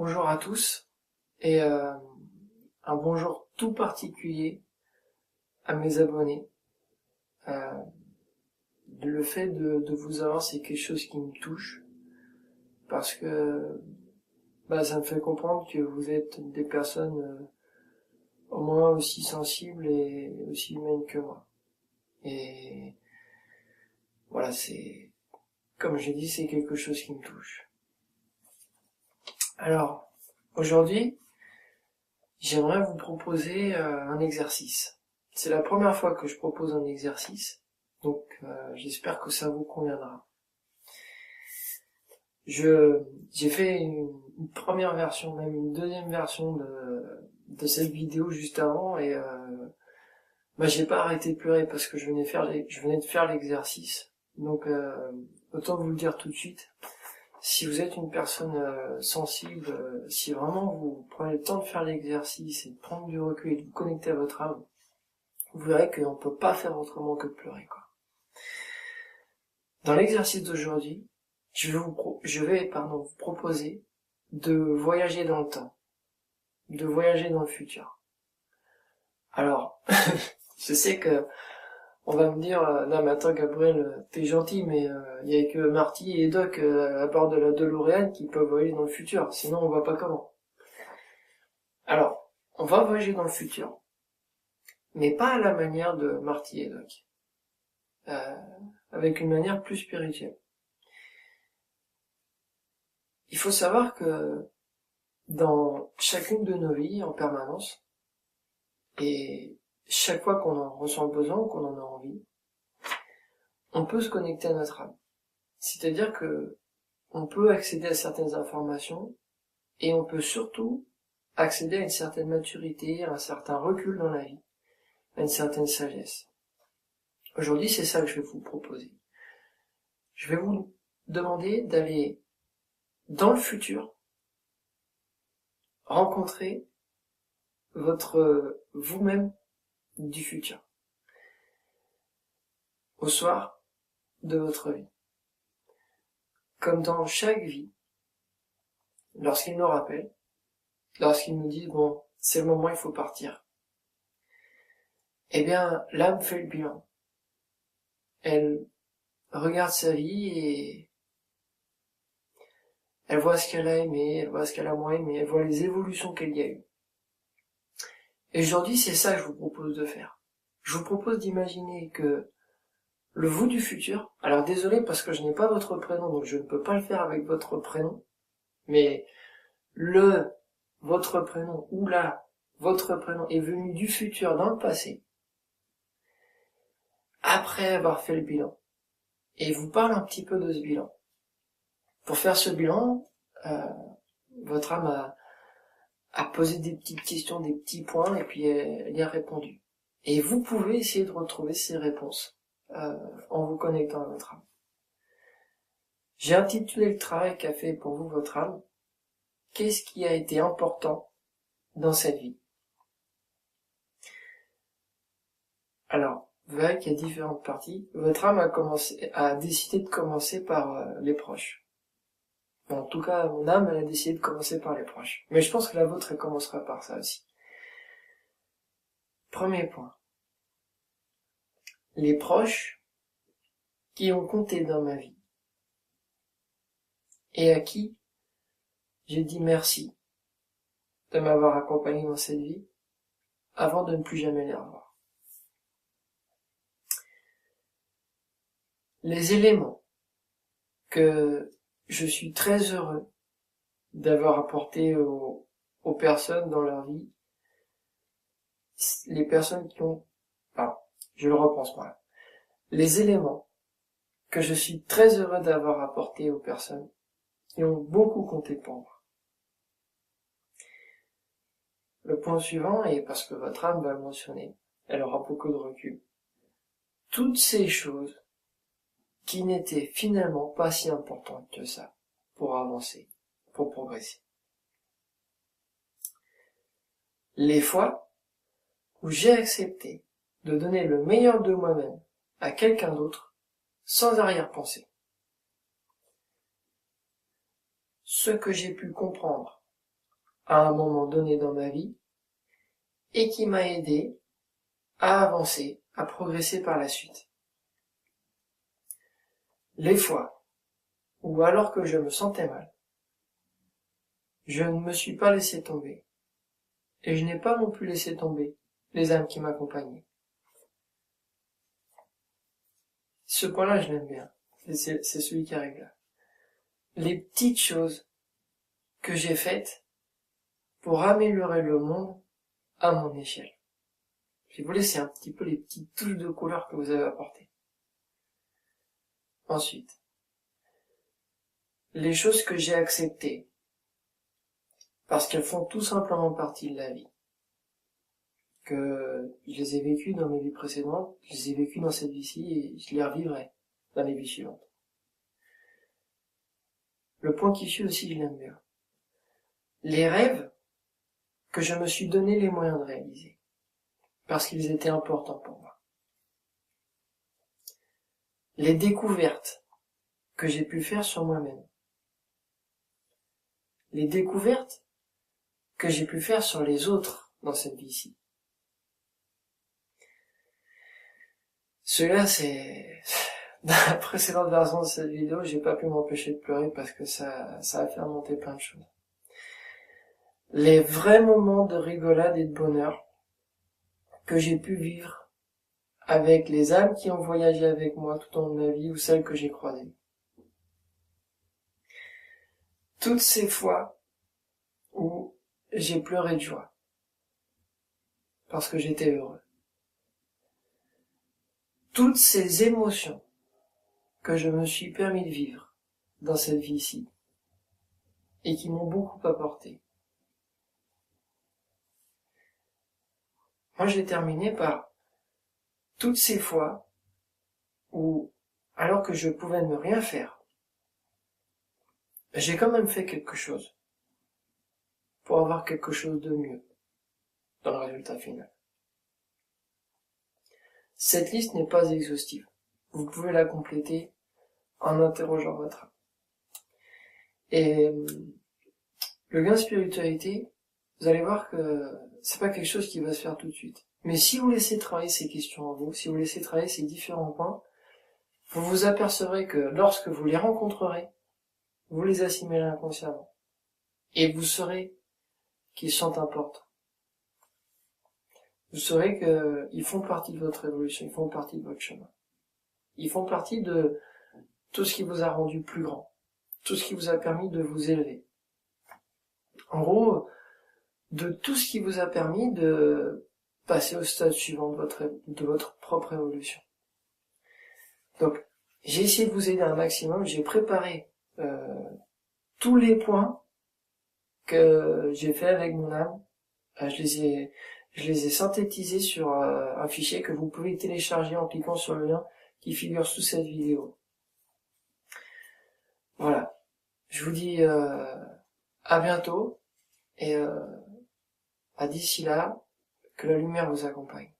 Bonjour à tous et un bonjour tout particulier à mes abonnés. Euh, le fait de vous avoir, c'est quelque chose qui me touche parce que ça me fait comprendre que vous êtes des personnes au moins aussi sensibles et aussi humaines que moi. Et voilà, c'est comme j'ai dit, c'est quelque chose qui me touche. Alors, aujourd'hui, j'aimerais vous proposer un exercice. C'est la première fois que je propose un exercice, donc j'espère que ça vous conviendra. J'ai fait une première version, même une deuxième version de cette vidéo juste avant, et j'ai pas arrêté de pleurer parce que je venais de faire l'exercice. Donc autant vous le dire tout de suite. Si vous êtes une personne sensible, si vraiment vous prenez le temps de faire l'exercice et de prendre du recul et de vous connecter à votre âme, vous verrez qu'on ne peut pas faire autrement que de pleurer, quoi. Dans l'exercice d'aujourd'hui, je vais vous proposer de voyager dans le temps, de voyager dans le futur. Alors, je sais que on va me dire, non mais attends Gabriel, t'es gentil, mais il y a que Marty et Doc à bord de la DeLorean qui peuvent voyager dans le futur, sinon on voit pas comment. Alors, on va voyager dans le futur, mais pas à la manière de Marty et Doc, avec une manière plus spirituelle. Il faut savoir que dans chacune de nos vies en permanence, et chaque fois qu'on en ressent le besoin ou qu'on en a envie, on peut se connecter à notre âme. C'est-à-dire que on peut accéder à certaines informations et on peut surtout accéder à une certaine maturité, à un certain recul dans la vie, à une certaine sagesse. Aujourd'hui, c'est ça que je vais vous proposer. Je vais vous demander d'aller dans le futur rencontrer votre vous-même du futur au soir de votre vie. Comme dans chaque vie, lorsqu'il nous rappelle, lorsqu'il nous dit bon, c'est le moment, il faut partir, eh bien, l'âme fait le bilan. Elle regarde sa vie et elle voit ce qu'elle a aimé, elle voit ce qu'elle a moins aimé, elle voit les évolutions qu'il y a eu. Et aujourd'hui, c'est ça que je vous propose de faire. Je vous propose d'imaginer que le vous du futur, alors désolé parce que je n'ai pas votre prénom, donc je ne peux pas le faire avec votre prénom, mais votre prénom ou votre prénom est venu du futur dans le passé, après avoir fait le bilan, et il vous parle un petit peu de ce bilan. Pour faire ce bilan, votre âme a posé des petites questions, des petits points, et puis elle y a répondu. Et vous pouvez essayer de retrouver ces réponses en vous connectant à votre âme. J'ai intitulé le travail qu'a fait pour vous votre âme. Qu'est-ce qui a été important dans cette vie? Alors, vous verrez qu'il y a différentes parties. Votre âme a décidé de commencer par les proches. Bon, en tout cas, mon âme, elle a décidé de commencer par les proches. Mais je pense que la vôtre, elle commencera par ça aussi. Premier point. Les proches qui ont compté dans ma vie. Et à qui j'ai dit merci de m'avoir accompagné dans cette vie avant de ne plus jamais les revoir. Les éléments que je suis très heureux d'avoir apporté aux personnes dans leur vie, les personnes qui ont... je le repense mal. Les éléments que je suis très heureux d'avoir apporté aux personnes qui ont beaucoup compté pour moi. Le point suivant, et parce que votre âme va le mentionner, elle aura beaucoup de recul. Toutes ces choses qui n'étaient finalement pas si importantes que ça pour avancer, pour progresser. Les fois où j'ai accepté de donner le meilleur de moi-même à quelqu'un d'autre sans arrière-pensée. Ce que j'ai pu comprendre à un moment donné dans ma vie et qui m'a aidé à avancer, à progresser par la suite. Les fois où alors que je me sentais mal, je ne me suis pas laissé tomber et je n'ai pas non plus laissé tomber les âmes qui m'accompagnaient. Ce point-là, je l'aime bien. C'est celui qui arrive là. Les petites choses que j'ai faites pour améliorer le monde à mon échelle. Je vais vous laisser un petit peu les petites touches de couleur que vous avez apportées. Ensuite, les choses que j'ai acceptées, parce qu'elles font tout simplement partie de la vie. Que je les ai vécues dans mes vies précédentes, je les ai vécues dans cette vie-ci et je les revivrai dans les vies suivantes. Le point qui suit aussi, je l'aime bien. Les rêves que je me suis donné les moyens de réaliser, parce qu'ils étaient importants pour moi. Les découvertes que j'ai pu faire sur moi-même. Les découvertes que j'ai pu faire sur les autres dans cette vie-ci. Celui-là, c'est... Dans la précédente version de cette vidéo, j'ai pas pu m'empêcher de pleurer parce que ça a fait remonter plein de choses. Les vrais moments de rigolade et de bonheur que j'ai pu vivre avec les âmes qui ont voyagé avec moi tout au long de ma vie ou celles que j'ai croisées. Toutes ces fois où j'ai pleuré de joie parce que j'étais heureux. Toutes ces émotions que je me suis permis de vivre dans cette vie-ci et qui m'ont beaucoup apporté. Moi, j'ai terminé par toutes ces fois où, alors que je pouvais ne rien faire, j'ai quand même fait quelque chose pour avoir quelque chose de mieux dans le résultat final. Cette liste n'est pas exhaustive. Vous pouvez la compléter en interrogeant votre âme. Et le gain de spiritualité, vous allez voir que c'est pas quelque chose qui va se faire tout de suite. Mais si vous laissez travailler ces questions en vous, si vous laissez travailler ces différents points, vous vous apercevrez que lorsque vous les rencontrerez, vous les assimilerez inconsciemment. Et vous saurez qu'ils sont importants. Vous saurez qu'ils font partie de votre évolution, ils font partie de votre chemin. Ils font partie de tout ce qui vous a rendu plus grand, tout ce qui vous a permis de vous élever. En gros, de tout ce qui vous a permis de passer au stade suivant de votre propre évolution. Donc, j'ai essayé de vous aider un maximum, j'ai préparé tous les points que j'ai fait avec mon âme. Je les ai synthétisés sur un fichier que vous pouvez télécharger en cliquant sur le lien qui figure sous cette vidéo. Voilà. Je vous dis à bientôt et à d'ici là, que la lumière vous accompagne.